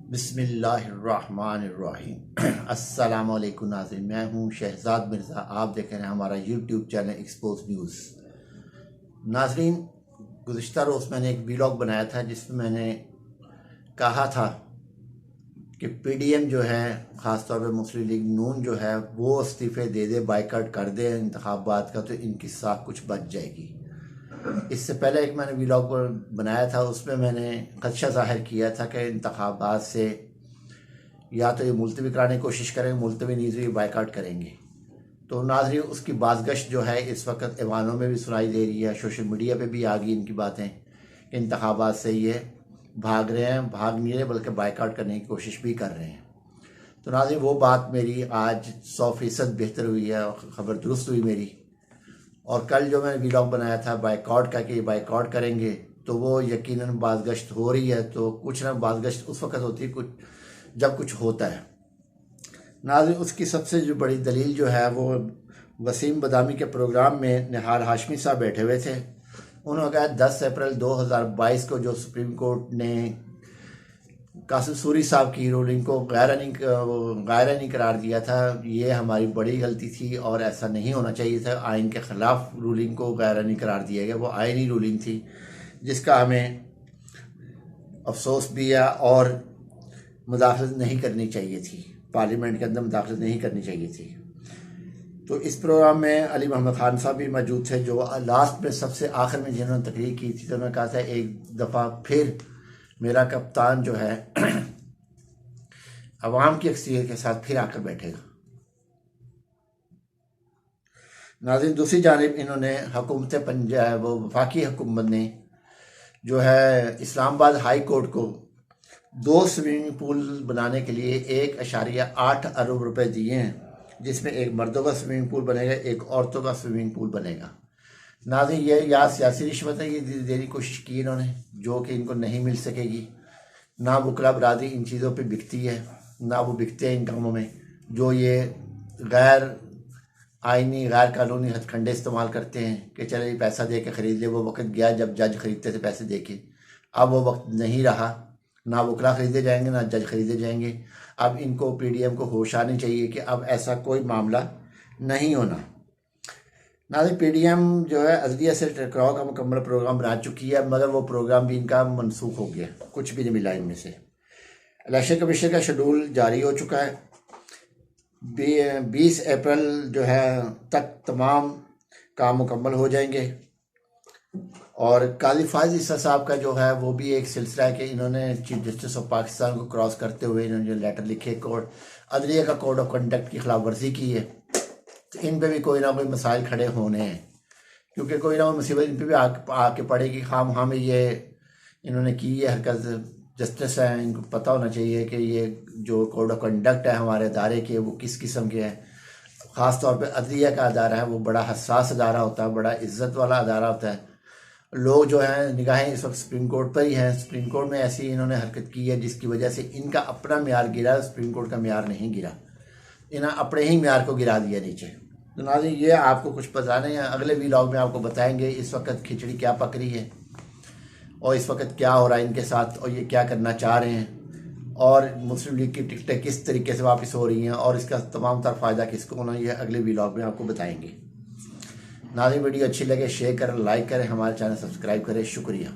बिस्मिल्लाहिर्रहमानिर्रहीम। अस्सलाम वालेकुम नाज़रीन, मैं हूं शहजाद मिर्ज़ा। आप देख रहे हैं हमारा यूट्यूब चैनल एक्सपोज न्यूज़। नाज़रीन, गुज़िश्ता रोज़ मैंने एक वीलॉग बनाया था जिसमें मैंने कहा था कि पीडीएम जो है, ख़ास तौर पे मुस्लिम लीग नून जो है, वो इस्तीफ़े दे दे, बाइकआउट कर दे इंतखाबात का, तो इनकी साख कुछ बच जाएगी। इससे पहले एक मैंने व्लॉग बनाया था, उसमें मैंने खदशा ज़ाहिर किया था कि इंतखाबात से या तो ये मुलतवी कराने की कोशिश करेंगे, मुलतवी नहीं तो ये बाइकआउट करेंगे। तो नाज़रीन, उसकी बाज़गश्त जो है इस वक्त ऐवानों में भी सुनाई दे रही है, सोशल मीडिया पे भी आ गई इनकी बातें कि इंतखाबात से ये भाग रहे हैं, भाग नहीं रहे बल्कि बाइकआउट करने की कोशिश भी कर रहे हैं। तो नाज़रीन, वो बात मेरी आज 100% बेहतर हुई है, खबर दुरुस्त हुई मेरी। और कल जो मैंने व्लॉग बनाया था बाइकआउट का कि बाइकआउट करेंगे, तो वो यकीनन बाज़गश्त हो रही है। तो कुछ ना, बाज़गश्त उस वक्त होती है कुछ जब कुछ होता है। नाज़रीन, उसकी सबसे जो बड़ी दलील जो है वो वसीम बदामी के प्रोग्राम में निहाल हाशमी साहब बैठे हुए थे। उन्होंने कहा 10 अप्रैल 2022 को जो सुप्रीम कोर्ट ने कासिम सूरी साहब की रूलिंग को गैर करार दिया था, ये हमारी बड़ी गलती थी और ऐसा नहीं होना चाहिए था। आइन के ख़िलाफ़ रूलिंग को गैर करार दिया गया, वो आइनी रूलिंग थी जिसका हमें अफसोस भी है और मुदाखलत नहीं करनी चाहिए थी, पार्लियामेंट के अंदर मुदाखलत नहीं करनी चाहिए थी। तो इस प्रोग्राम में अली मोहम्मद खान साहब भी मौजूद थे, जो लास्ट में सबसे आखिर में जिन्होंने तकरीर की थी। तो उन्होंने कहा था एक दफ़ा फिर मेरा कप्तान जो है अवाम की अक्सरियत के साथ फिर आकर बैठेगा। नाज़रीन, दूसरी जानिब इन्होंने हुकूमत पंजाब, वो वफाकी हुकूमत ने जो है इस्लामाबाद हाई कोर्ट को 2 स्विमिंग पूल बनाने के लिए 1.8 अरब रुपए दिए हैं, जिसमें एक मर्दों का स्विमिंग पूल बनेगा, एक औरतों का स्विमिंग पूल बनेगा। नाज़रीन, ये या सियासी रिश्वत है, ये देने की कोशिश की इन्होंने, जो कि इनको नहीं मिल सकेगी। ना वकला बरादरी इन चीज़ों पे बिकती है, ना वो बिकते हैं इन कामों में। जो ये गैर आइनी गैर कानूनी हथकंडे इस्तेमाल करते हैं कि चले पैसा दे के ख़रीद ले, वो वक्त गया जब जज ख़रीदते थे पैसे दे के। अब वो वक्त नहीं रहा, ना वकला ख़रीदे जाएंगे ना जज ख़रीदे जाएंगे। अब इनको पीडीएम को होश आनी चाहिए कि अब ऐसा कोई मामला नहीं होना। नाज़रीन, पीडीएम जो है अदलिया से टकराव का मुकम्मल प्रोग्राम बना चुकी है, मगर वो प्रोग्राम भी इनका मनसूख हो गया, कुछ भी नहीं मिला इनमें से। इलेक्शन कमीशन का शेड्यूल जारी हो चुका है। 20 अप्रैल जो है तक तमाम काम मुकम्मल हो जाएंगे। और काजी फायज ईसा साहब का जो है वो भी एक सिलसिला है कि इन्होंने चीफ जस्टिस ऑफ पाकिस्तान को क्रॉस करते हुए इन्होंने जो लेटर लिखे, कोड अदलिया का कोड ऑफ कंडक्ट की खिलाफ वर्जी की है। तो इन पे भी कोई ना कोई मसाइल खड़े होने हैं, क्योंकि कोई ना कोई मुसीबत इन पे भी आके पड़ेगी। खाम ये इन्होंने की है हरकत। जस्टिस हैं, इनको पता होना चाहिए कि ये जो कोड ऑफ कंडक्ट है हमारे अदारे के, वो किस किस्म के हैं। ख़ास तौर पे अदलिया का अदारा है, वो बड़ा हसास अदारा होता है, बड़ा इज्जत वाला अदारा होता है। लोग जो हैं निगाहें इस वक्त सुप्रीम कोर्ट पर ही हैं। सुप्रीम कोर्ट में ऐसी इन्होंने हरकत की है जिसकी वजह से इनका अपना म्यार गिरा, सुप्रीम कोर्ट का म्यार नहीं गिरा, इन्होंने अपने ही म्यार को गिरा दिया नीचे। तो नाज़रीन, ये आपको कुछ पता नहीं है, अगले व्लॉग में आपको बताएंगे इस वक्त खिचड़ी क्या पक रही है और इस वक्त क्या हो रहा है इनके साथ और ये क्या करना चाह रहे हैं, और मुस्लिम लीग की टिकटें किस तरीके से वापस हो रही हैं और इसका तमाम तर फ़ायदा किसको होना, ये अगले व्लॉग में आपको बताएंगे। नाज़रीन, वीडियो अच्छी लगे शेयर करें, लाइक करें, हमारे चैनल सब्सक्राइब करें। शुक्रिया।